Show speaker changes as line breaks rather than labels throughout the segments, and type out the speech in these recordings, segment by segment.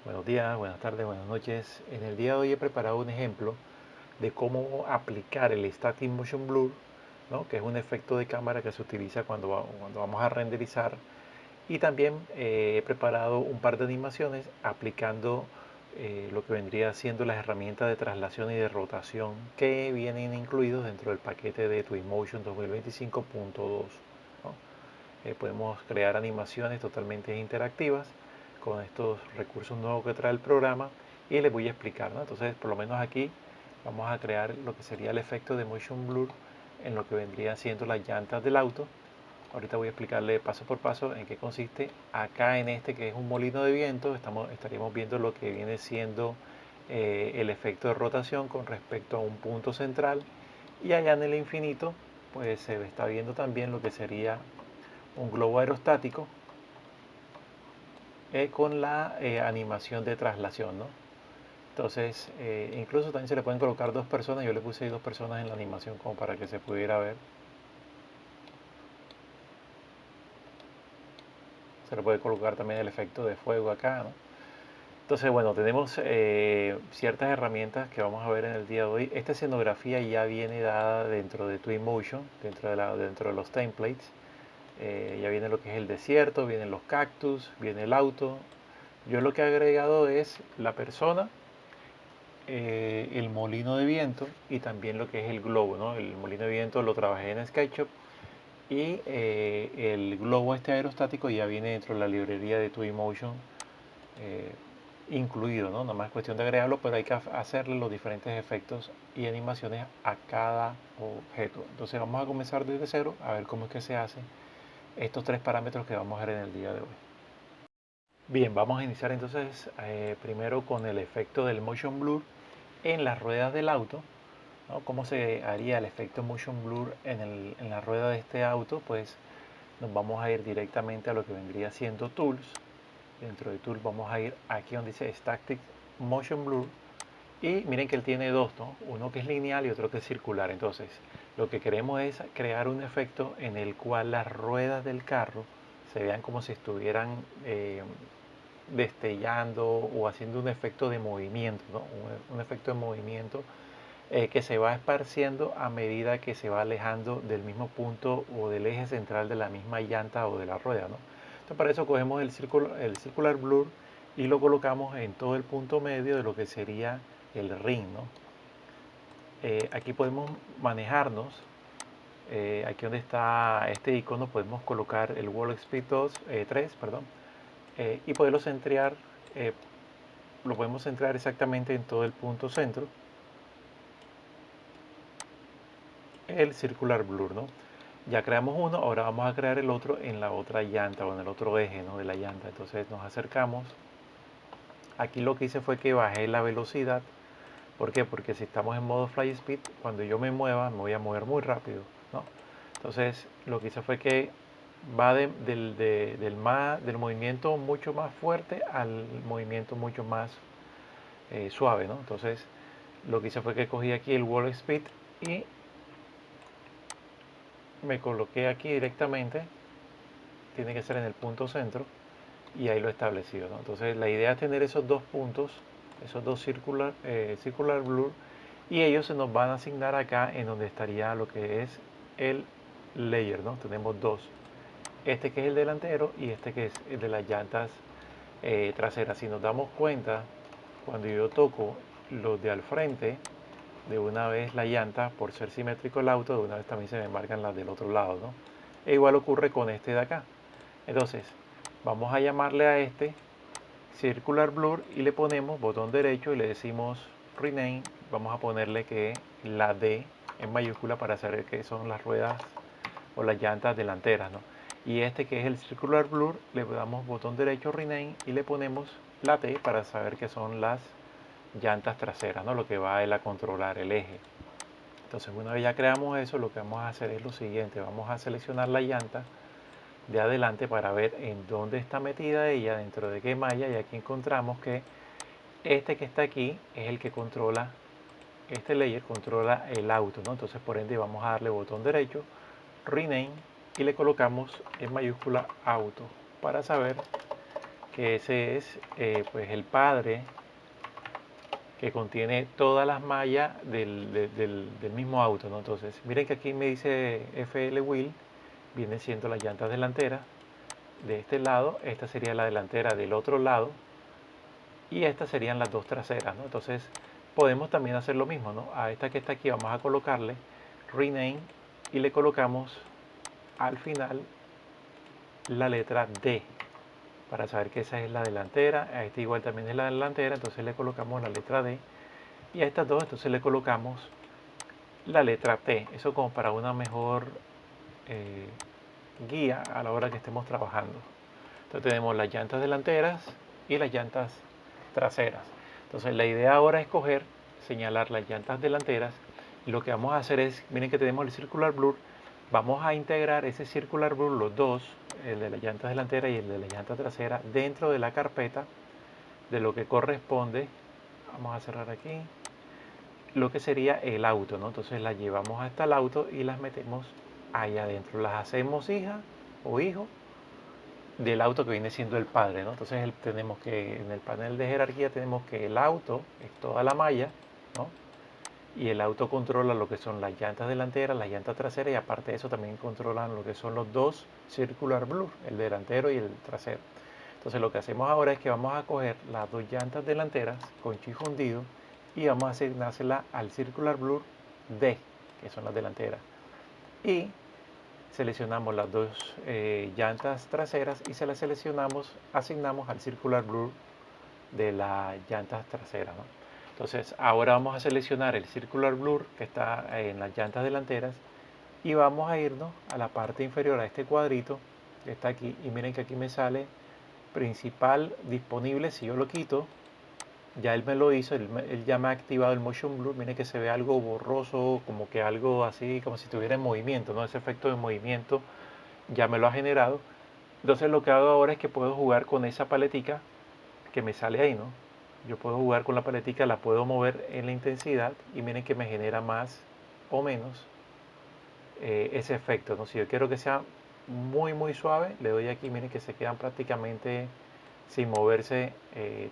Buenos días, buenas tardes, buenas noches. En el día de hoy he preparado un ejemplo de cómo aplicar el Static Motion Blur, ¿no? Que es un efecto de cámara que se utiliza cuando vamos a renderizar. Y también he preparado un par de animaciones aplicando lo que vendría siendo las herramientas de traslación y de rotación que vienen incluidos dentro del paquete de Twinmotion 2025.2, ¿no? Podemos crear animaciones totalmente interactivas con estos recursos nuevos que trae el programa y les voy a explicar, ¿no? Entonces, por lo menos aquí vamos a crear lo que sería el efecto de motion blur en lo que vendrían siendo las llantas del auto. Ahorita voy a explicarle paso por paso en qué consiste. Acá en este que es un molino de viento, estaríamos viendo lo que viene siendo el efecto de rotación con respecto a un punto central. Y allá en el infinito, pues se está viendo también lo que sería un globo aerostático con la animación de traslación, ¿no? Entonces, incluso también se le pueden colocar dos personas. Yo le puse ahí dos personas en la animación como para que se pudiera ver. Se le puede colocar también el efecto de fuego acá, ¿no? Entonces, bueno, tenemos ciertas herramientas que vamos a ver en el día de hoy. Esta escenografía ya viene dada dentro de Twinmotion, dentro de los templates. Ya viene lo que es el desierto, vienen los cactus, viene el auto. Yo lo que he agregado es la persona, el molino de viento y también lo que es el globo, ¿no? El molino de viento lo trabajé en SketchUp y el globo este aerostático ya viene dentro de la librería de Twinmotion eh, incluido, ¿no? Nada más es cuestión de agregarlo, pero hay que hacerle los diferentes efectos y animaciones a cada objeto. Entonces vamos a comenzar desde cero a ver cómo es que se hacen estos tres parámetros que vamos a ver en el día de hoy. Bien, vamos a iniciar entonces primero con el efecto del motion blur en las ruedas del auto, ¿no? ¿Cómo se haría el efecto motion blur en la rueda de este auto? Pues nos vamos a ir directamente a lo que vendría siendo Tools. Dentro de Tools vamos a ir aquí donde dice Static Motion Blur. Y miren que él tiene dos, ¿no? Uno que es lineal y otro que es circular. Entonces, lo que queremos es crear un efecto en el cual las ruedas del carro se vean como si estuvieran destellando o haciendo un efecto de movimiento, ¿no? Un efecto de movimiento que se va esparciendo a medida que se va alejando del mismo punto o del eje central de la misma llanta o de la rueda, ¿no? Entonces para eso cogemos el circular blur y lo colocamos en todo el punto medio de lo que sería el ring, ¿no? Aquí podemos manejarnos, aquí donde está este icono podemos colocar el World Speed 3, perdón, y poderlo centrar, eh, lo podemos centrar exactamente en todo el punto centro, el circular blur, ¿no? Ya creamos uno, ahora vamos a crear el otro en la otra llanta o en el otro eje, ¿no? De la llanta. Entonces nos acercamos. Aquí lo que hice fue que bajé la velocidad. ¿Por qué? Porque si estamos en modo fly speed, cuando yo me mueva, me voy a mover muy rápido, ¿no? Entonces lo que hice fue que va del movimiento mucho más fuerte al movimiento mucho más suave, ¿no? Entonces lo que hice fue que cogí aquí el wall speed y me coloqué aquí directamente. Tiene que ser en el punto centro y ahí lo he establecido, ¿no? Entonces la idea es tener esos dos puntos, esos dos circular blur, y ellos se nos van a asignar acá en donde estaría lo que es el layer, ¿no? Tenemos dos, este que es el delantero y este que es el de las llantas traseras. Si nos damos cuenta, cuando yo toco los de al frente, de una vez la llanta, por ser simétrico el auto, de una vez también se me marcan las del otro lado, ¿no? E igual ocurre con este de acá. Entonces, vamos a llamarle a este Circular Blur y le ponemos botón derecho y le decimos Rename. Vamos a ponerle que la D en mayúscula para saber que son las ruedas o las llantas delanteras, ¿no? Y este que es el Circular Blur, le damos botón derecho Rename y le ponemos la T para saber que son las llantas traseras, ¿no? Lo que va a él a controlar el eje. Entonces, una vez ya creamos eso, lo que vamos a hacer es lo siguiente: vamos a seleccionar la llanta de adelante para ver en dónde está metida ella, dentro de qué malla, y aquí encontramos que este que está aquí es el que controla, este layer controla el auto, ¿no? Entonces por ende vamos a darle botón derecho, rename, y le colocamos en mayúscula auto para saber que ese es pues el padre que contiene todas las mallas del mismo auto, ¿no? Entonces, miren que aquí me dice FL Wheel, vienen siendo las llantas delanteras de este lado, esta sería la delantera del otro lado y estas serían las dos traseras, ¿no? Entonces, podemos también hacer lo mismo, ¿no? A esta que está aquí vamos a colocarle rename y le colocamos al final la letra D para saber que esa es la delantera. A esta igual también es la delantera, entonces le colocamos la letra D y a estas dos entonces le colocamos la letra T. Eso como para una mejor eh, guía a la hora que estemos trabajando. Entonces tenemos las llantas delanteras y las llantas traseras. Entonces la idea ahora es coger, señalar las llantas delanteras y lo que vamos a hacer es, miren que tenemos el circular blur, vamos a integrar ese circular blur, los dos, el de las llantas delanteras y el de la llanta trasera, dentro de la carpeta de lo que corresponde. Vamos a cerrar aquí lo que sería el auto, ¿no? Entonces las llevamos hasta el auto y las metemos allá adentro. Las hacemos hija o hijo del auto que viene siendo el padre, ¿no? Entonces tenemos que, en el panel de jerarquía tenemos que el auto es toda la malla, ¿no? Y el auto controla lo que son las llantas delanteras, las llantas traseras y aparte de eso también controlan lo que son los dos circular blur, el delantero y el trasero. Entonces lo que hacemos ahora es que vamos a coger las dos llantas delanteras con chi fundido y vamos a asignársela al circular blur D, que son las delanteras. Y seleccionamos las dos llantas traseras y se las asignamos al circular blur de las llantas traseras, ¿no? Entonces ahora vamos a seleccionar el circular blur que está en las llantas delanteras y vamos a irnos a la parte inferior, a este cuadrito que está aquí, y miren que aquí me sale principal disponible. Si yo lo quito, ya él me lo hizo, él ya me ha activado el motion blur. Miren que se ve algo borroso, como que algo así, como si estuviera en movimiento, ¿no? Ese efecto de movimiento ya me lo ha generado. Entonces lo que hago ahora es que puedo jugar con esa paletica que me sale ahí, ¿no? Yo puedo jugar con la paletica, la puedo mover en la intensidad y miren que me genera más o menos ese efecto, ¿no? Si yo quiero que sea muy suave, le doy aquí, miren que se quedan prácticamente sin moverse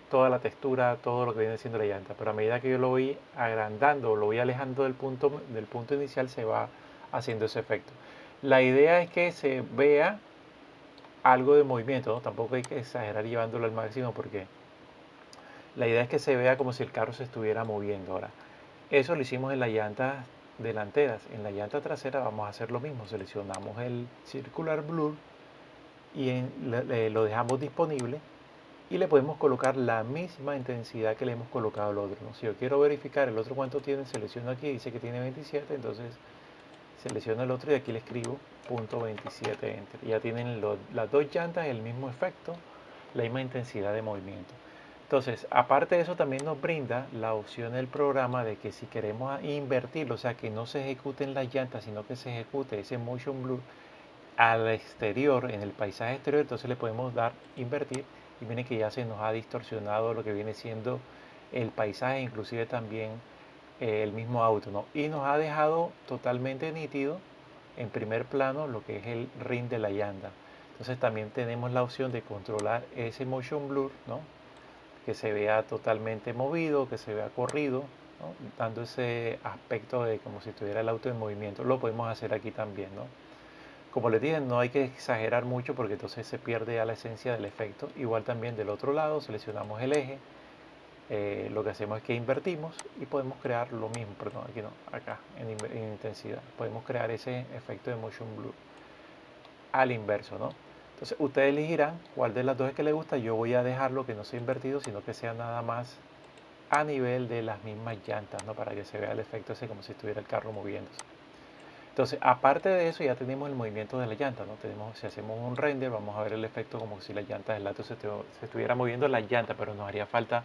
toda la textura, todo lo que viene siendo la llanta. Pero a medida que yo lo voy agrandando o lo voy alejando del punto inicial, se va haciendo ese efecto. La idea es que se vea algo de movimiento, ¿no? Tampoco hay que exagerar llevándolo al máximo porque la idea es que se vea como si el carro se estuviera moviendo. Ahora, eso lo hicimos en las llantas delanteras. En la llanta trasera vamos a hacer lo mismo. Seleccionamos el circular blur y lo dejamos disponible y le podemos colocar la misma intensidad que le hemos colocado al otro, ¿no? Si yo quiero verificar el otro cuánto tiene, selecciono aquí, dice que tiene 27, entonces selecciono el otro y aquí le escribo .27 enter. Y ya tienen las dos llantas el mismo efecto, la misma intensidad de movimiento. Entonces, aparte de eso, también nos brinda la opción del programa de que si queremos invertirlo, o sea, que no se ejecuten las llantas, sino que se ejecute ese motion blur al exterior, en el paisaje exterior, entonces le podemos dar invertir y miren que ya se nos ha distorsionado lo que viene siendo el paisaje, inclusive también el mismo auto, ¿no? Y nos ha dejado totalmente nítido en primer plano lo que es el rin de la llanta. Entonces también tenemos la opción de controlar ese motion blur, ¿no? Que se vea totalmente movido, que se vea corrido, ¿no? Dando ese aspecto de como si estuviera el auto en movimiento. Lo podemos hacer aquí también, ¿no? Como les dije, no hay que exagerar mucho porque entonces se pierde ya la esencia del efecto. Igual también del otro lado seleccionamos el eje, lo que hacemos es que invertimos y podemos crear lo mismo, perdón, aquí no, acá en intensidad. Podemos crear ese efecto de motion blur al inverso, ¿no? Entonces ustedes elegirán cuál de las dos es que les gusta. Yo voy a dejarlo que no sea invertido, sino que sea nada más a nivel de las mismas llantas, ¿no? Para que se vea el efecto ese como si estuviera el carro moviéndose. Entonces, aparte de eso, ya tenemos el movimiento de la llanta, ¿no? Si hacemos un render, vamos a ver el efecto como si la llanta del auto se estuviera moviendo la llanta, pero nos haría falta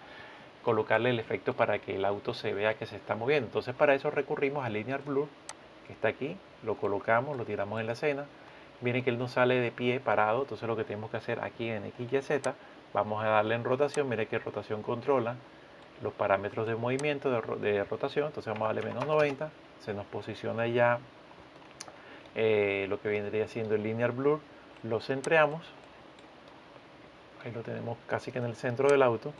colocarle el efecto para que el auto se vea que se está moviendo. Entonces, para eso recurrimos a Linear Blur, que está aquí, lo colocamos, lo tiramos en la escena. Miren que él nos sale de pie parado, entonces lo que tenemos que hacer aquí en X, Y, Z, vamos a darle en rotación. Miren que rotación controla los parámetros de movimiento de rotación, entonces vamos a darle menos 90, se nos posiciona ya lo que vendría siendo el linear blur, lo centreamos Ahí lo tenemos casi que en el centro del auto.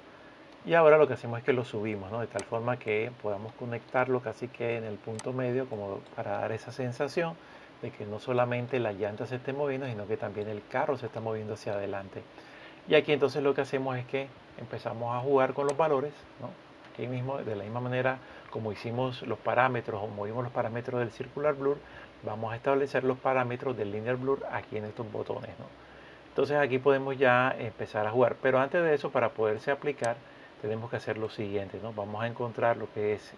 Y ahora lo que hacemos es que lo subimos, ¿no? De tal forma que podamos conectarlo casi que en el punto medio, como para dar esa sensación de que no solamente la llanta se esté moviendo, sino que también el carro se está moviendo hacia adelante. Y aquí entonces lo que hacemos es que empezamos a jugar con los valores, ¿no? Aquí mismo, de la misma manera como hicimos los parámetros o movimos los parámetros del circular blur, vamos a establecer los parámetros del linear blur aquí en estos botones, ¿no? Entonces aquí podemos ya empezar a jugar, pero antes de eso, para poderse aplicar, tenemos que hacer lo siguiente, ¿no? Vamos a encontrar lo que es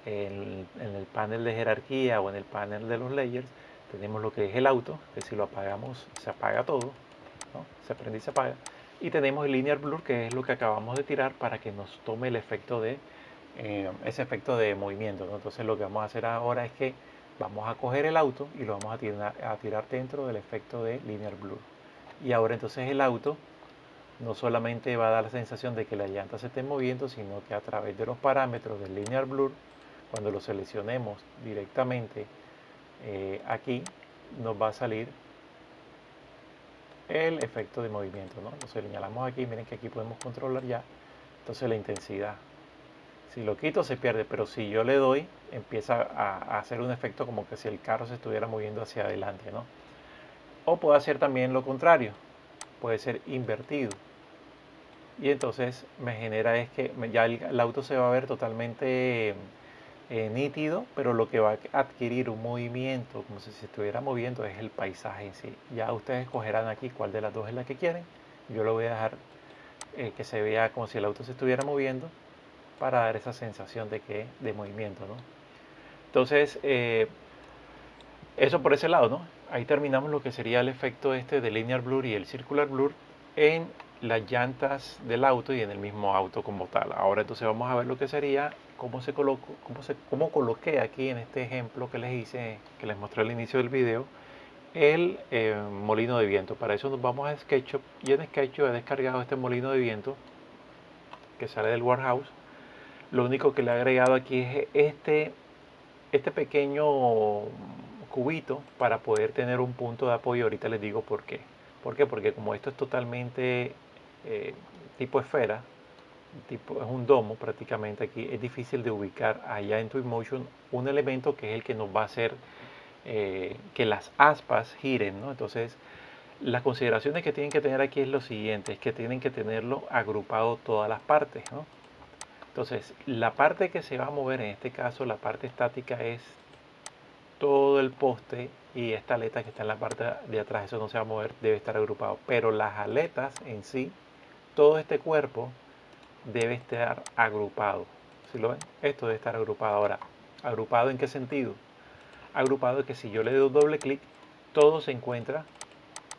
en el panel de jerarquía o en el panel de los layers, tenemos lo que es el auto, que si lo apagamos se apaga todo, ¿no? Se prende y se apaga. Y tenemos el linear blur, que es lo que acabamos de tirar para que nos tome el efecto de ese efecto de movimiento, ¿no? Entonces lo que vamos a hacer ahora es que vamos a coger el auto y lo vamos a tirar dentro del efecto de linear blur. Y ahora entonces el auto no solamente va a dar la sensación de que la llanta se esté moviendo, sino que a través de los parámetros del linear blur, cuando lo seleccionemos directamente aquí, nos va a salir el efecto de movimiento, ¿no? Lo señalamos aquí, miren que aquí podemos controlar ya, entonces la intensidad. Si lo quito se pierde, pero si yo le doy, empieza a hacer un efecto como que si el carro se estuviera moviendo hacia adelante, ¿no? O puede hacer también lo contrario, puede ser invertido. Y entonces me genera es que ya el auto se va a ver totalmente nítido, pero lo que va a adquirir un movimiento, como si se estuviera moviendo, es el paisaje en sí. Ya ustedes escogerán aquí cuál de las dos es la que quieren. Yo lo voy a dejar que se vea como si el auto se estuviera moviendo para dar esa sensación de movimiento, ¿no? Entonces, eso por ese lado, ¿no? Ahí terminamos lo que sería el efecto este de linear blur y el circular blur en las llantas del auto y en el mismo auto como tal. Ahora entonces vamos a ver lo que sería, cómo coloqué aquí en este ejemplo que les hice, que les mostré al inicio del video, el molino de viento. Para eso nos vamos a SketchUp y en SketchUp he descargado este molino de viento que sale del warehouse. Lo único que le he agregado aquí es este pequeño cubito para poder tener un punto de apoyo. Ahorita les digo por qué. ¿Por qué? Porque como esto es totalmente eh, tipo esfera, tipo, es un domo prácticamente aquí, es difícil de ubicar allá en Twinmotion un elemento que es el que nos va a hacer que las aspas giren, ¿no? Entonces, las consideraciones que tienen que tener aquí es lo siguiente, es que tienen que tenerlo agrupado todas las partes, ¿no? Entonces, la parte que se va a mover, en este caso la parte estática, es todo el poste y esta aleta que está en la parte de atrás, eso no se va a mover, debe estar agrupado. Pero las aletas en sí, todo este cuerpo debe estar agrupado. ¿Sí lo ven? Esto debe estar agrupado. Ahora, ¿agrupado en qué sentido? Agrupado es que si yo le doy doble clic, todo se encuentra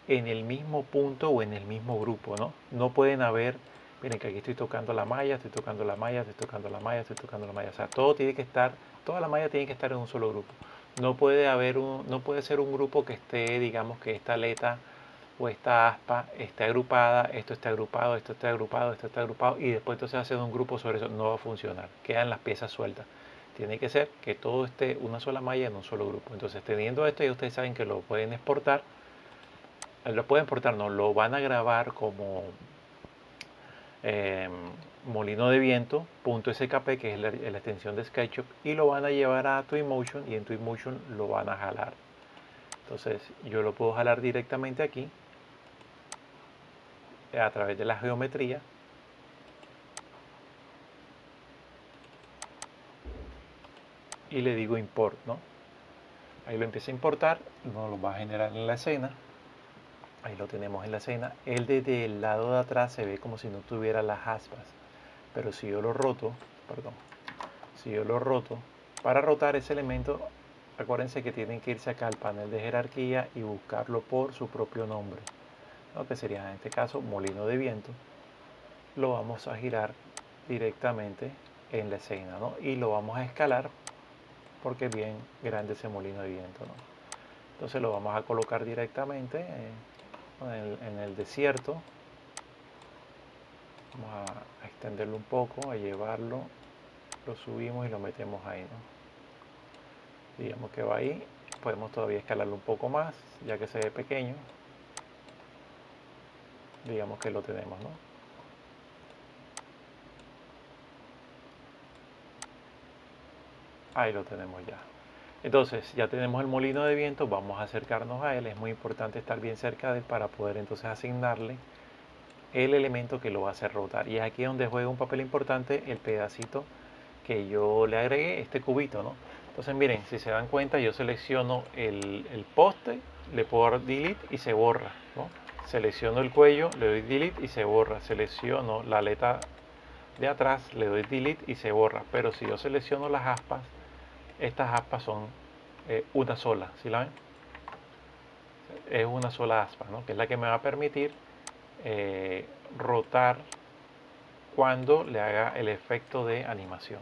en el mismo punto o en el mismo grupo, ¿no? No pueden haber, miren que aquí estoy tocando la malla, estoy tocando la malla, estoy tocando la malla, estoy tocando la malla. O sea, todo tiene que estar, toda la malla tiene que estar en un solo grupo. No puede ser un grupo que esté, digamos que esta aleta o esta aspa esté agrupada, esto está agrupado, esto está agrupado, esto está agrupado, y después entonces hacer un grupo sobre eso, no va a funcionar, quedan las piezas sueltas. Tiene que ser que todo esté una sola malla en un solo grupo. Entonces, teniendo esto, ya ustedes saben que lo pueden exportar, no, lo van a grabar como eh, molino de viento, .skp, que es la extensión de SketchUp, y lo van a llevar a Twinmotion y en Twinmotion lo van a jalar. Entonces yo lo puedo jalar directamente aquí a través de la geometría y le digo import, ¿no? Ahí lo empieza a importar, nos lo va a generar en la escena. Ahí lo tenemos en la escena. Él desde el lado de atrás se ve como si no tuviera las aspas. Pero si yo lo roto, perdón, si yo lo roto, para rotar ese elemento, acuérdense que tienen que irse acá al panel de jerarquía y buscarlo por su propio nombre, ¿no? Que sería en este caso molino de viento. Lo vamos a girar directamente en la escena, ¿no? Y lo vamos a escalar porque es bien grande ese molino de viento, ¿no? Entonces lo vamos a colocar directamente en el desierto. Vamos a extenderlo un poco, a llevarlo, lo subimos y lo metemos ahí, ¿no? Digamos que va ahí. Podemos todavía escalarlo un poco más, ya que se ve pequeño. digamos que lo tenemos, ¿no? Ahí lo tenemos ya. Entonces, ya tenemos el molino de viento, vamos a acercarnos a él. Es muy importante estar bien cerca de él para poder entonces asignarle el elemento que lo va a hacer rotar. Y es aquí donde juega un papel importante el pedacito que yo le agregué, este cubito, ¿no? Entonces, miren, si se dan cuenta, yo selecciono el poste, le puedo dar delete y se borra, ¿no? Selecciono el cuello, le doy delete y se borra. Selecciono la aleta de atrás, le doy delete y se borra. Pero si yo selecciono las aspas, estas aspas son una sola, ¿sí la ven? Es una sola aspa, ¿no? Que es la que me va a permitir eh, rotar cuando le haga el efecto de animación.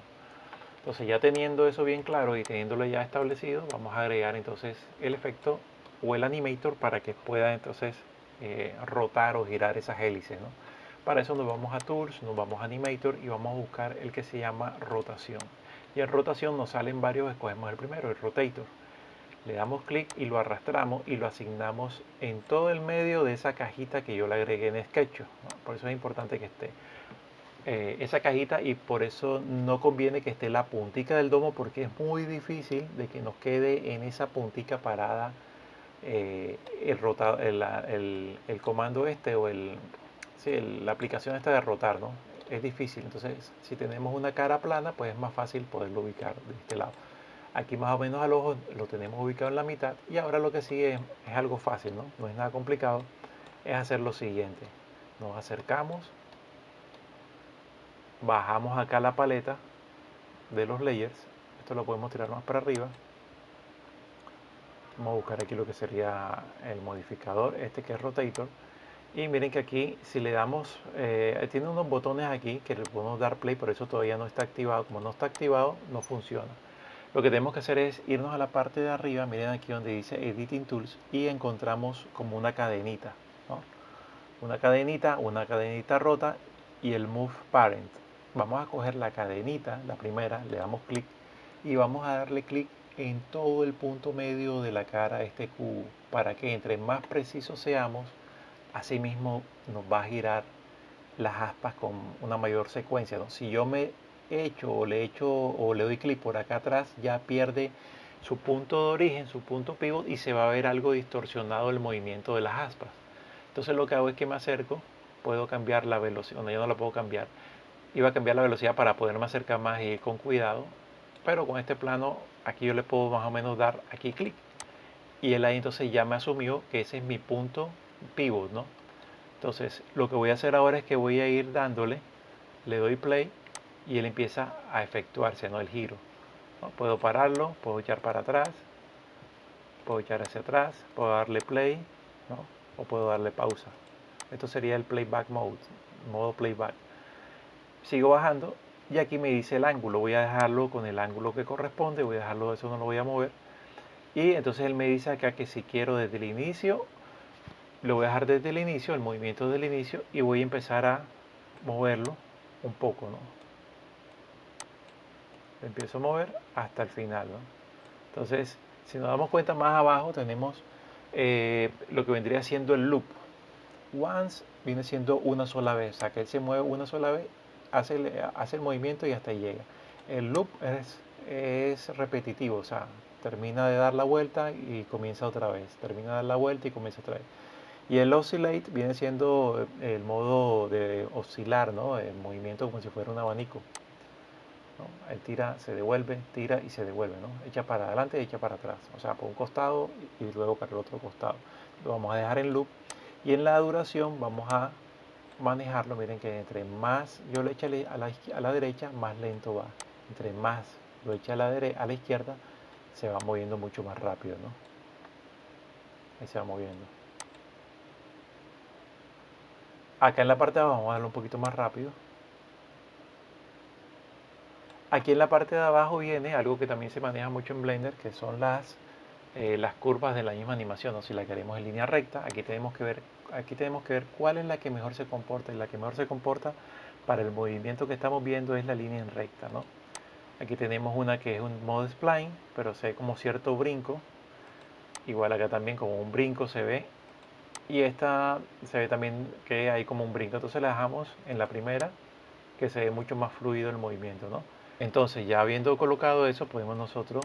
Entonces, ya teniendo eso bien claro y teniéndolo ya establecido, vamos a agregar entonces el efecto o el animator para que pueda entonces rotar o girar esas hélices, ¿no? Para eso nos vamos a Tools, nos vamos a Animator y vamos a buscar el que se llama rotación. Y en rotación nos salen varios, escogemos el primero, el rotator. Le damos clic y lo arrastramos y lo asignamos en todo el medio de esa cajita que yo le agregué en SketchUp, ¿no? Por eso es importante que esté esa cajita, y por eso no conviene que esté la puntica del domo, porque es muy difícil de que nos quede en esa puntica parada el comando este o sí, la aplicación esta de rotar, ¿no? Es difícil. Entonces, si tenemos una cara plana, pues es más fácil poderlo ubicar de este lado. Aquí más o menos al ojo lo tenemos ubicado en la mitad, y ahora lo que sigue es algo fácil, ¿no? No es nada complicado, es hacer lo siguiente. Nos acercamos, bajamos acá la paleta de los layers. Esto lo podemos tirar más para arriba. Vamos a buscar aquí lo que sería el modificador, este que es rotator. Y miren que aquí, si le damos, tiene unos botones aquí que le podemos dar play, por eso todavía no está activado. Como no está activado, no funciona. Lo que tenemos que hacer es irnos a la parte de arriba, miren aquí donde dice Editing Tools, y encontramos como una cadenita, ¿no? Una cadenita rota y el Move Parent. Vamos a coger la cadenita, la primera, le damos clic y vamos a darle clic en todo el punto medio de la cara de este cubo, para que entre más precisos seamos, así mismo nos va a girar las aspas con una mayor secuencia, ¿no? Si yo me echo o le doy clic por acá atrás, ya pierde su punto de origen, su punto pivot, y se va a ver algo distorsionado el movimiento de las aspas. Entonces lo que hago es que me acerco, puedo cambiar la velocidad, no, yo no la puedo cambiar. Iba a cambiar la velocidad para poderme acercar más y ir con cuidado, pero con este plano aquí yo le puedo más o menos dar aquí clic, y él ahí entonces ya me asumió que ese es mi punto pivot, ¿no? Entonces lo que voy a hacer ahora es que voy a ir dándole, le doy play y él empieza a efectuarse, ¿no? El giro, ¿no? Puedo pararlo, puedo echar para atrás, puedo echar hacia atrás, puedo darle play, ¿no? O puedo darle pausa. Esto sería el playback mode, modo playback. Sigo bajando y aquí me dice el ángulo. Voy a dejarlo con el ángulo que corresponde, voy a dejarlo, eso no lo voy a mover. Y entonces él me dice acá que si quiero desde el inicio, lo voy a dejar desde el inicio, el movimiento del inicio, y voy a empezar a moverlo un poco, ¿no? Empiezo a mover hasta el final, ¿no? Entonces, si nos damos cuenta, más abajo tenemos lo que vendría siendo el loop. Once viene siendo una sola vez, o sea que él se mueve una sola vez, hace el movimiento y hasta ahí llega. El loop es repetitivo, o sea, termina de dar la vuelta y comienza otra vez, termina de dar la vuelta y comienza otra vez. Y el oscillate viene siendo el modo de oscilar, ¿no? El movimiento como si fuera un abanico, ¿no? Él tira, se devuelve, tira y se devuelve, ¿no? Echa para adelante y echa para atrás, o sea, por un costado y luego para el otro costado. Lo vamos a dejar en loop, y en la duración vamos a manejarlo. Miren que entre más yo le eche a la derecha, más lento va. Entre más lo eche a la izquierda, se va moviendo mucho más rápido, ¿no? Ahí se va moviendo. Acá en la parte de abajo vamos a darlo un poquito más rápido. Aquí en la parte de abajo viene algo que también se maneja mucho en Blender, que son las curvas de la misma animación, ¿no? Si la queremos en línea recta, aquí tenemos que ver cuál es la que mejor se comporta, y la que mejor se comporta para el movimiento que estamos viendo es la línea en recta, ¿no? Aquí tenemos una que es un modo spline, pero se ve como cierto brinco. Igual acá también como un brinco se ve Y esta se ve también que hay como un brinco, entonces la dejamos en la primera, que se ve mucho más fluido el movimiento, ¿no? Entonces ya habiendo colocado eso, podemos nosotros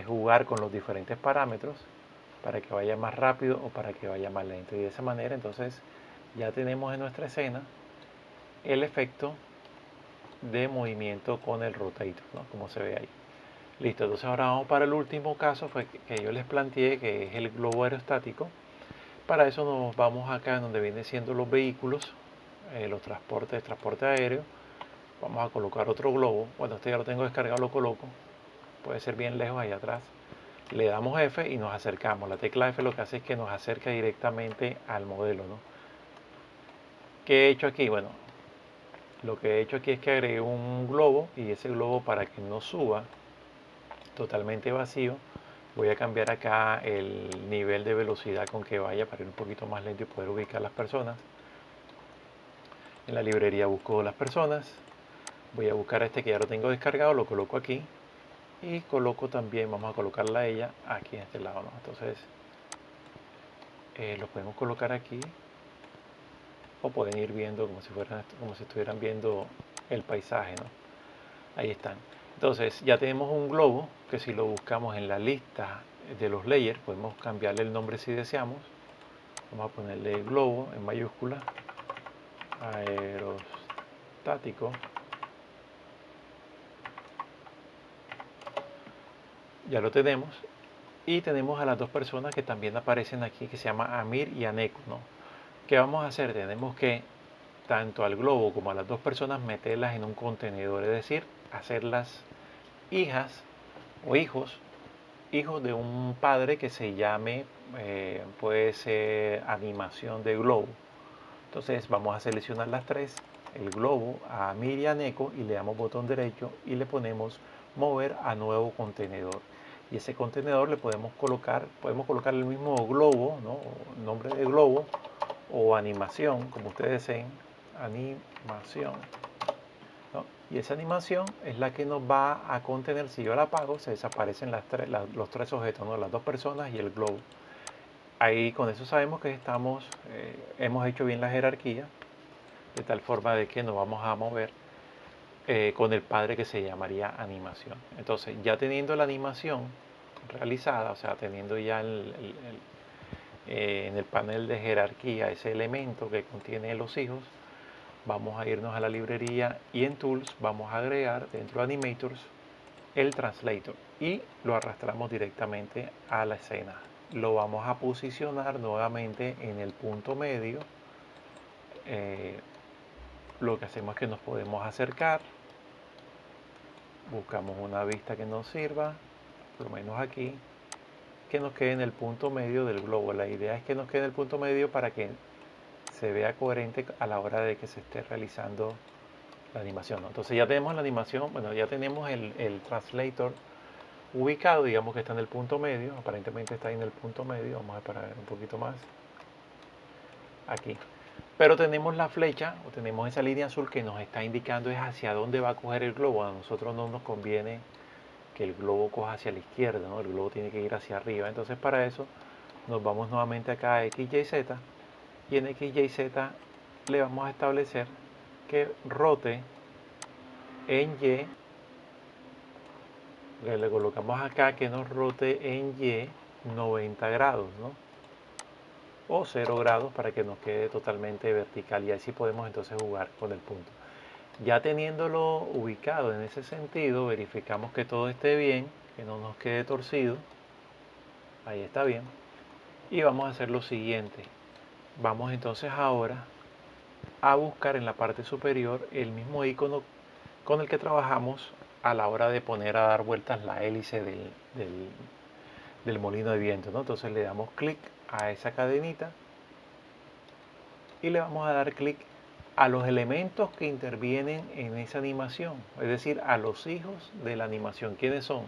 jugar con los diferentes parámetros para que vaya más rápido o para que vaya más lento. Y de esa manera entonces ya tenemos en nuestra escena el efecto de movimiento con el rotator, ¿no? Como se ve ahí. Listo, entonces ahora vamos para el último caso fue que yo les planteé, que es el globo aerostático. Para eso nos vamos acá en donde vienen siendo los vehículos, los transportes, transporte aéreo. Vamos a colocar otro globo. Bueno, este ya lo tengo descargado, lo coloco. Puede ser bien lejos ahí atrás. Le damos F y nos acercamos. La tecla F lo que hace es que nos acerca directamente al modelo, ¿no? ¿Qué he hecho aquí? Bueno, lo que he hecho aquí es que agregué un globo y ese globo, para que no suba totalmente vacío, voy a cambiar acá el nivel de velocidad con que vaya para ir un poquito más lento y poder ubicar las personas. En la librería busco las personas, voy a buscar este que ya lo tengo descargado, lo coloco aquí y coloco también, vamos a colocarla a ella aquí en este lado, ¿no? Entonces lo podemos colocar aquí o pueden ir viendo como si fueran, como si estuvieran viendo el paisaje, ¿no? Ahí están. Entonces ya tenemos un globo que, si lo buscamos en la lista de los layers, podemos cambiarle el nombre si deseamos. Vamos a ponerle globo en mayúscula, aerostático. Ya lo tenemos. Y tenemos a las dos personas que también aparecen aquí, que se llama Amir y Aneko, ¿no? ¿Qué vamos a hacer? Tenemos que tanto al globo como a las dos personas meterlas en un contenedor, es decir, hacerlas hijas o hijos de un padre que se llame, puede ser animación de globo. Entonces vamos a seleccionar las tres, el globo, a Amir y a Neko, y le damos botón derecho y le ponemos mover a nuevo contenedor. Y ese contenedor le podemos colocar el mismo globo, ¿no? Nombre de globo o animación, como ustedes deseen, animación, ¿no? Y esa animación es la que nos va a contener. Si yo la apago, se desaparecen los tres objetos, ¿no? Las dos personas y el globo. Ahí con eso sabemos que hemos hecho bien la jerarquía, de tal forma de que nos vamos a mover con el padre, que se llamaría animación. Entonces, ya teniendo la animación realizada, o sea, teniendo ya en el panel de jerarquía ese elemento que contiene los hijos, vamos a irnos a la librería y en Tools vamos a agregar dentro de Animators el Translator y lo arrastramos directamente a la escena. Lo vamos a posicionar nuevamente en el punto medio. Eh, lo que hacemos es que nos podemos acercar, buscamos una vista que nos sirva, por lo menos aquí, que nos quede en el punto medio del globo. La idea es que nos quede en el punto medio para que se vea coherente a la hora de que se esté realizando la animación, ¿no? Entonces ya tenemos la animación, bueno, ya tenemos el translator ubicado, digamos que está en el punto medio, aparentemente está ahí en el punto medio, vamos a esperar un poquito más, aquí. Pero tenemos la flecha, o tenemos esa línea azul que nos está indicando es hacia dónde va a coger el globo. A nosotros no nos conviene que el globo coja hacia la izquierda, ¿no? El globo tiene que ir hacia arriba. Entonces para eso nos vamos nuevamente acá a X, Y, Z, y en X, Y, Z le vamos a establecer que rote en Y, le colocamos acá que nos rote en Y 90 grados, ¿no? O 0 grados, para que nos quede totalmente vertical, y así podemos entonces jugar con el punto. Ya teniéndolo ubicado en ese sentido, verificamos que todo esté bien, que no nos quede torcido. Ahí está bien. Y vamos a hacer lo siguiente. Vamos entonces ahora a buscar en la parte superior el mismo icono con el que trabajamos a la hora de poner a dar vueltas la hélice del molino de viento, ¿no? Entonces le damos clic a esa cadenita y le vamos a dar clic a los elementos que intervienen en esa animación, es decir, a los hijos de la animación. ¿Quiénes son?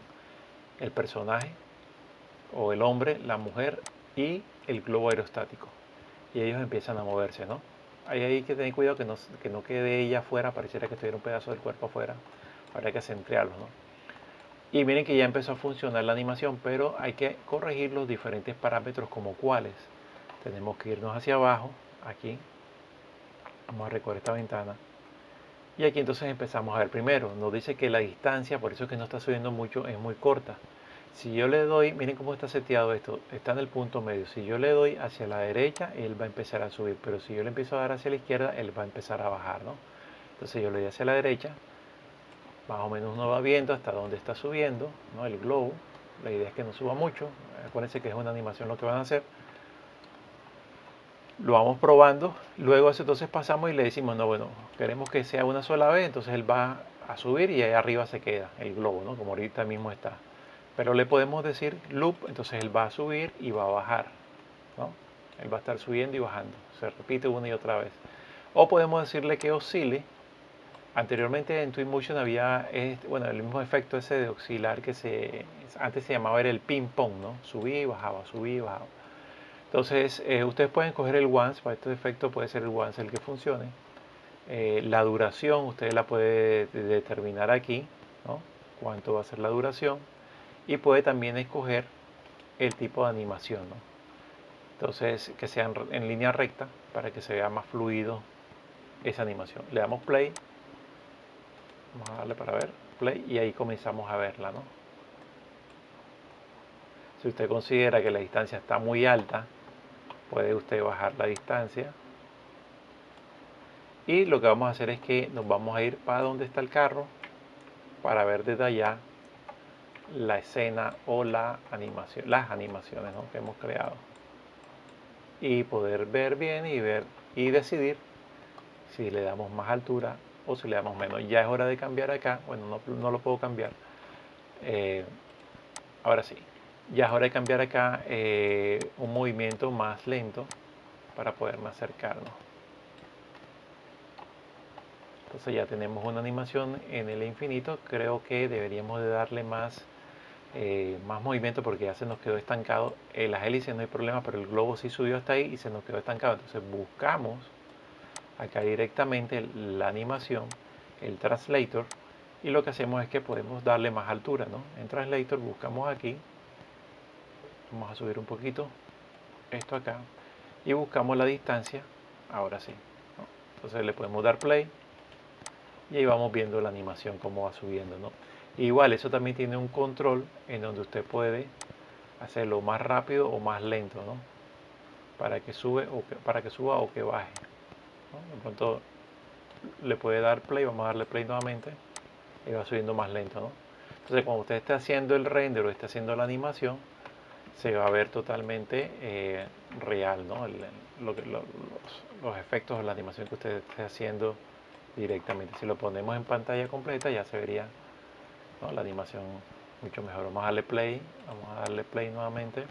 El personaje o el hombre, la mujer y el globo aerostático. Y ellos empiezan a moverse, ¿no? Ahí hay que tener cuidado que no quede ella afuera, pareciera que estuviera un pedazo del cuerpo afuera. Habrá que centrarlos, ¿no? Y miren que ya empezó a funcionar la animación, pero hay que corregir los diferentes parámetros, como cuáles. tenemos que irnos hacia abajo, aquí, vamos a recorrer esta ventana, y aquí entonces empezamos a ver primero, nos dice que la distancia, por eso es que no está subiendo mucho, es muy corta. Si yo le doy, miren cómo está seteado esto, está en el punto medio. Si yo le doy hacia la derecha, él va a empezar a subir, pero si yo le empiezo a dar hacia la izquierda, él va a empezar a bajar, ¿no? Entonces yo le doy hacia la derecha, más o menos uno va viendo hasta dónde está subiendo, ¿no? El globo. La idea es que no suba mucho, acuérdense que es una animación lo que van a hacer. Lo vamos probando, luego entonces pasamos y le decimos, no, bueno, queremos que sea una sola vez, entonces él va a subir y ahí arriba se queda el globo, ¿no? Como ahorita mismo está. Pero le podemos decir loop, entonces él va a subir y va a bajar, ¿no? Él va a estar subiendo y bajando, se repite una y otra vez. O podemos decirle que oscile. Anteriormente en Twinmotion había, bueno, el mismo efecto ese de oscilar que antes se llamaba era el ping pong, ¿no? Subía y bajaba, subía y bajaba. Entonces, ustedes pueden coger el once, para este efecto puede ser el once el que funcione. La duración, ustedes la pueden determinar aquí, ¿no? Cuánto va a ser la duración. Y puede también escoger el tipo de animación, ¿no? Entonces, que sea en línea recta para que se vea más fluido esa animación. Le damos play, vamos a darle para ver, play, y ahí comenzamos a verla, ¿no? Si usted considera que la distancia está muy alta, puede usted bajar la distancia. Y lo que vamos a hacer es que nos vamos a ir para donde está el carro para ver desde allá la escena o la animación, las animaciones, ¿no? Que hemos creado. Y poder ver bien y ver y decidir si le damos más altura o si le damos menos. Ya es hora de cambiar acá. Bueno, no lo puedo cambiar. Eh, ahora sí. Ya es hora de cambiar acá un movimiento más lento para poderme acercarnos. Entonces ya tenemos una animación en el infinito. Creo que deberíamos de darle más movimiento porque ya se nos quedó estancado. Las hélices no hay problema, pero el globo sí subió hasta ahí y se nos quedó estancado. Entonces buscamos acá directamente la animación, el translator, y lo que hacemos es que podemos darle más altura, ¿no? En translator buscamos aquí, vamos a subir un poquito esto acá y buscamos la distancia, ahora sí, ¿no? Entonces le podemos dar play y ahí vamos viendo la animación cómo va subiendo, ¿no? Igual eso también tiene un control en donde usted puede hacerlo más rápido o más lento, ¿no? Para que suba o que baje, ¿no? De pronto le puede dar play, vamos a darle play nuevamente y va subiendo más lento, ¿no? Entonces cuando usted esté haciendo el render o esté haciendo la animación, se va a ver totalmente real, ¿no? Los efectos de la animación que usted esté haciendo directamente. Si lo ponemos en pantalla completa ya se vería, ¿no? La animación mucho mejor. Vamos a darle play nuevamente.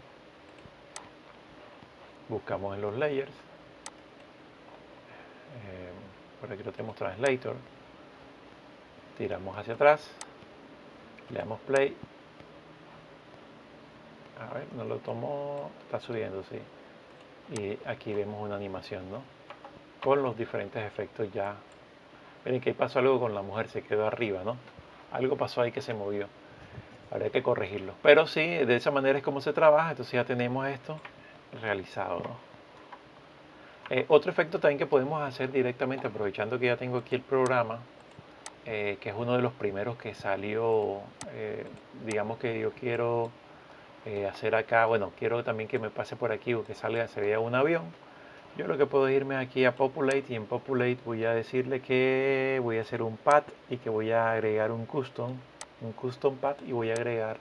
Buscamos en los layers. Por aquí lo tenemos translator. Tiramos hacia atrás. Le damos play. A ver, no lo tomó. Está subiendo, sí. Y aquí vemos una animación, ¿no? Con los diferentes efectos ya. Miren que pasó algo con la mujer, se quedó arriba, ¿no? Algo pasó ahí que se movió. Habría que corregirlo. Pero sí, de esa manera es como se trabaja. Entonces ya tenemos esto realizado, ¿no? Otro efecto también que podemos hacer directamente, aprovechando que ya tengo aquí el programa, que es uno de los primeros que salió, digamos que yo quiero hacer acá, bueno, quiero también que me pase por aquí o que salga, se vea un avión. Yo lo que puedo es irme aquí a Populate y en Populate voy a decirle que voy a hacer un path y que voy a agregar un custom path y voy a agregar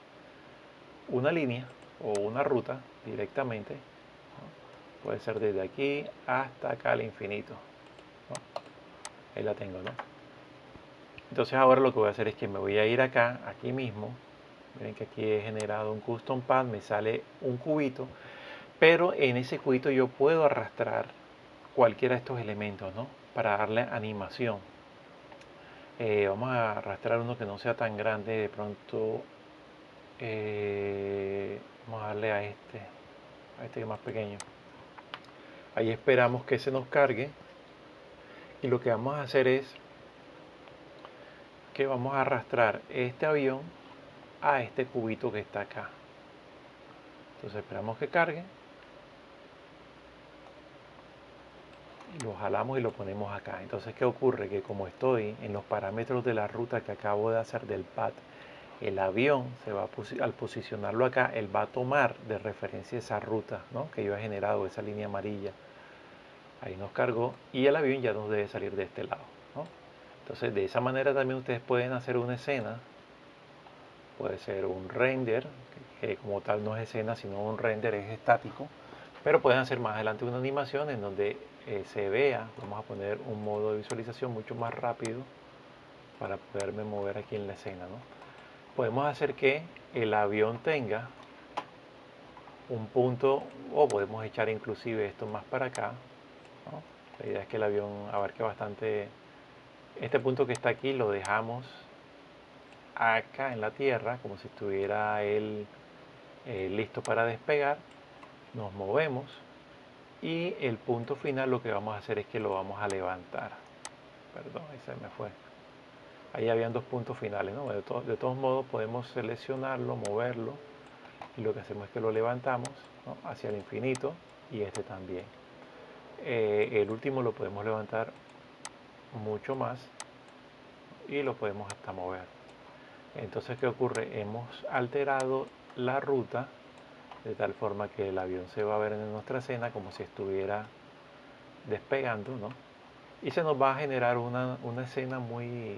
una línea o una ruta directamente, ¿no? Puede ser desde aquí hasta acá al infinito, ¿no? Ahí la tengo, ¿no? Entonces ahora lo que voy a hacer es que me voy a ir acá, aquí mismo. Miren que aquí he generado un custom path, me sale un cubito, pero en ese cubito yo puedo arrastrar cualquiera de estos elementos, ¿no? Para darle animación. Vamos a arrastrar uno que no sea tan grande, de pronto vamos a darle a este que es más pequeño. Ahí esperamos que se nos cargue y lo que vamos a hacer es que vamos a arrastrar este avión a este cubito que está acá. Entonces esperamos que cargue lo jalamos y lo ponemos acá. Entonces, ¿qué ocurre? Que como estoy en los parámetros de la ruta que acabo de hacer del pad, el avión se va al posicionarlo acá, él va a tomar de referencia esa ruta, ¿no?, que yo he generado, esa línea amarilla. Ahí nos cargó y el avión ya nos debe salir de este lado, ¿no? Entonces, de esa manera también ustedes pueden hacer una escena. Puede ser un render, que como tal no es escena, sino un render, es estático. Pero pueden hacer más adelante una animación en donde se vea, vamos a poner un modo de visualización mucho más rápido para poderme mover aquí en la escena, ¿no? Podemos hacer que el avión tenga un punto, o podemos echar inclusive esto más para acá, ¿no? La idea es que el avión abarque bastante. Este punto que está aquí lo dejamos acá en la tierra, como si estuviera él listo para despegar. Nos movemos y el punto final lo que vamos a hacer es que lo vamos a levantar. Perdón, ahí se me fue. Ahí habían dos puntos finales, ¿no? De todos modos podemos seleccionarlo, moverlo, y lo que hacemos es que lo levantamos, ¿no?, hacia el infinito, y este también. El último lo podemos levantar mucho más y lo podemos hasta mover. Entonces, ¿qué ocurre? Hemos alterado la ruta de tal forma que el avión se va a ver en nuestra escena como si estuviera despegando, ¿no? Y se nos va a generar una escena muy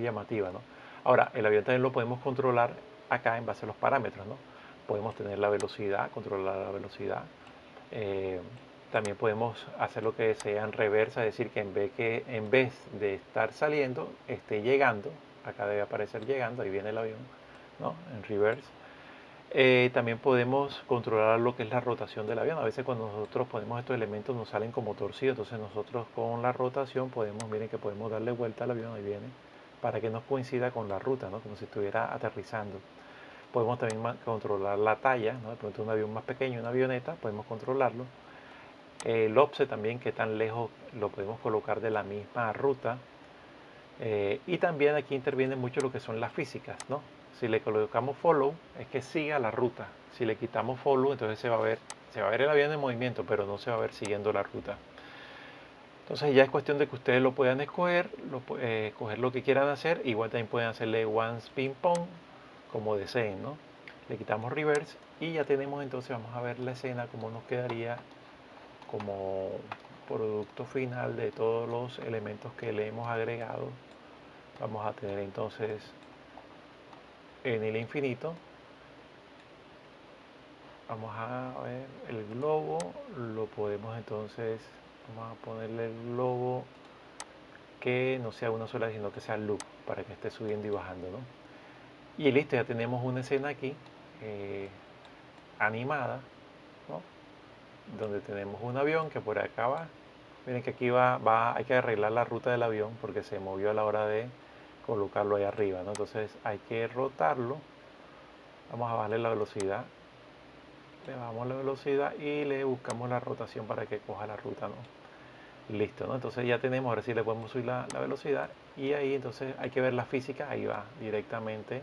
llamativa, ¿no? Ahora, el avión también lo podemos controlar acá en base a los parámetros, ¿no? Podemos tener la velocidad, controlar la velocidad. Eh, También podemos hacer lo que sea en reversa, es decir, que en vez de estar saliendo, esté llegando. Acá debe aparecer llegando, ahí viene el avión, ¿no?, en reverse. También podemos controlar lo que es la rotación del avión. A veces cuando nosotros ponemos estos elementos nos salen como torcidos, entonces nosotros con la rotación podemos, miren que podemos darle vuelta al avión, ahí viene, para que nos coincida con la ruta, ¿no?, como si estuviera aterrizando. Podemos también controlar la talla, ¿no? De pronto un avión más pequeño, una avioneta, podemos controlarlo. El offset también, que tan lejos lo podemos colocar de la misma ruta. Y también aquí interviene mucho lo que son las físicas, ¿no? Si le colocamos follow, es que siga la ruta. Si le quitamos follow, entonces se va a ver el avión en movimiento, pero no se va a ver siguiendo la ruta. Entonces ya es cuestión de que ustedes lo puedan escoger, escoger lo que quieran hacer. Igual también pueden hacerle once ping pong, como deseen, ¿no? Le quitamos reverse y ya tenemos, entonces vamos a ver la escena como nos quedaría como producto final de todos los elementos que le hemos agregado. Vamos a tener entonces en el infinito, vamos a ver el globo, lo podemos entonces, vamos a ponerle el globo que no sea una sola, sino que sea loop, para que esté subiendo y bajando, ¿no? Y listo, ya tenemos una escena aquí animada, ¿no?, donde tenemos un avión que por acá va. Miren que aquí hay que arreglar la ruta del avión porque se movió a la hora de colocarlo ahí arriba, ¿no? Entonces hay que rotarlo. Vamos a bajarle la velocidad. Le bajamos la velocidad y le buscamos la rotación para que coja la ruta, ¿no? Listo, ¿no? Entonces ya tenemos, ahora sí le podemos subir la velocidad, y ahí entonces hay que ver la física, ahí va directamente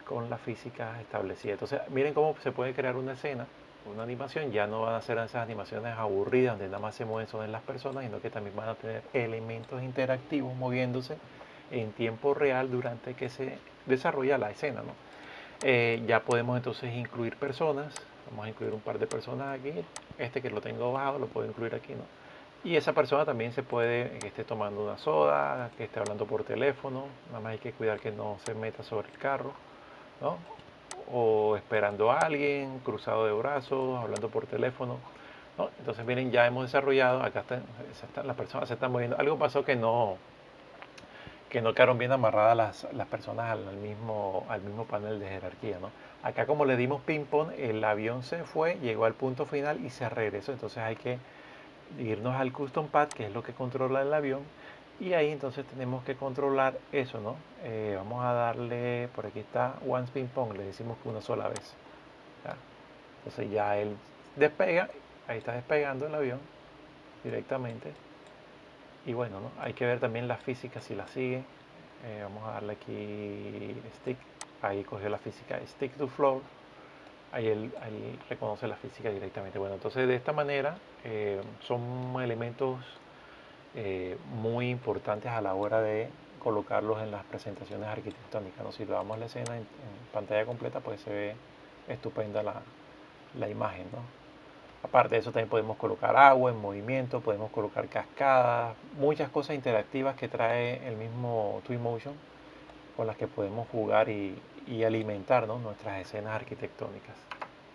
con la física establecida. Entonces miren cómo se puede crear una escena, una animación. Ya no van a ser esas animaciones aburridas donde nada más se mueven son las personas, sino que también van a tener elementos interactivos moviéndose en tiempo real durante que se desarrolla la escena, ¿no? Ya podemos entonces incluir personas. Vamos a incluir un par de personas aquí. Este que lo tengo bajado lo puedo incluir aquí, ¿no? Y esa persona también se puede, que esté tomando una soda, que esté hablando por teléfono. Nada más hay que cuidar que no se meta sobre el carro, ¿no? O esperando a alguien, cruzado de brazos, hablando por teléfono, ¿no? Entonces miren, ya hemos desarrollado, acá las personas se están moviendo. Algo pasó que no quedaron bien amarradas las personas al mismo panel de jerarquía, ¿no? Acá, como le dimos ping-pong, el avión se fue, llegó al punto final y se regresó. Entonces hay que irnos al custom path, que es lo que controla el avión, y ahí entonces tenemos que controlar eso, ¿no? Vamos a darle, por aquí está once ping pong, le decimos que una sola vez, ¿ya? Entonces ya él despega, ahí está despegando el avión directamente. Y bueno, ¿no?, hay que ver también la física si la sigue. Vamos a darle aquí stick, ahí cogió la física stick to floor. ahí él reconoce la física directamente. Bueno, entonces de esta manera son elementos muy importantes a la hora de colocarlos en las presentaciones arquitectónicas, ¿no? Si lo damos la escena en pantalla completa, pues se ve estupenda la imagen, ¿no? Aparte de eso, también podemos colocar agua en movimiento, podemos colocar cascadas, muchas cosas interactivas que trae el mismo Twinmotion con las que podemos jugar y alimentar, ¿no?, nuestras escenas arquitectónicas.